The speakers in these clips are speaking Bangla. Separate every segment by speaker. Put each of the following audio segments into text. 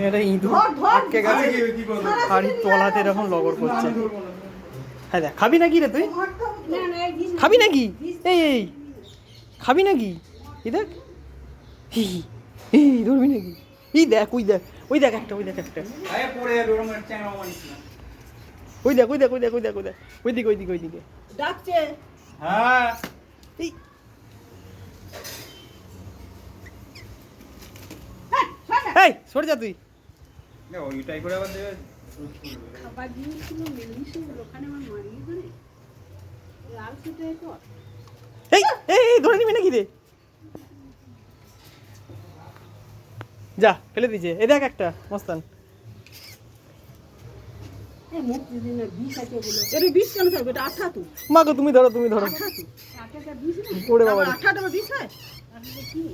Speaker 1: এটা ইঁদুর আটকে গেছে আর এই তলাতে এরকম লগর করছে। হ্যাঁ দেখ, খাবি নাকি রে তুই? খাবি নাকি? এই এই খাবি নাকি? এই দেখ, এই ধরবি নাকি? এই দেখ, ওই দেখ, ওই দেখ একটা, ওই দেখ একটা, ওই দেখ, ওই দেখ, ওই দেখ, ওই দেখ, ওই দেখ, ওইদিকে, ওইদিকে, ওইদিকে
Speaker 2: ডাকছে।
Speaker 1: হ্যাঁ এই এই সরে যা তুই। ওইটাই করে আবার দেবে।
Speaker 2: খাবার দিয়েছিল মেলিসের ওখানে আমার মারিয়ে ধরে লাল সেটাই কর।
Speaker 1: এই এই ধরে নিবি নাকি রে? যা ফেলে দিয়েছে। এই দেখ একটা মস্তান।
Speaker 2: এই মুখ যদি না বিষ আছে বলে এর বিষ কেন থাকবে? এটা আঠা তো।
Speaker 1: মা গো তুমি ধরো, তুমি ধরো।
Speaker 2: আঠা তো, আঠাটা বিষ না?
Speaker 1: ওরে বাবা,
Speaker 2: আঠাটা বিষ হয়? আঠাটা কি?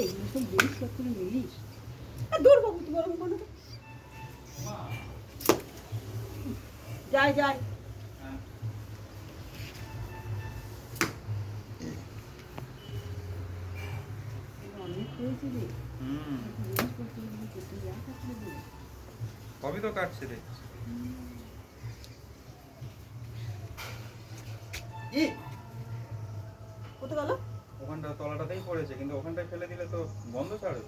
Speaker 2: এই নতুন জিনিস কখনো মিলিস? দূর বাবু, তুমি ওরকম করো তো। যাই যাই। অনেক হয়েছে রে।
Speaker 3: কবে তো কাটছে রে।
Speaker 2: কোথায় গেল?
Speaker 3: ওখানটা তলাটাতেই পড়েছে, কিন্তু ওখানটায় ফেলে দিলে তো গন্ধ ছাড়বে।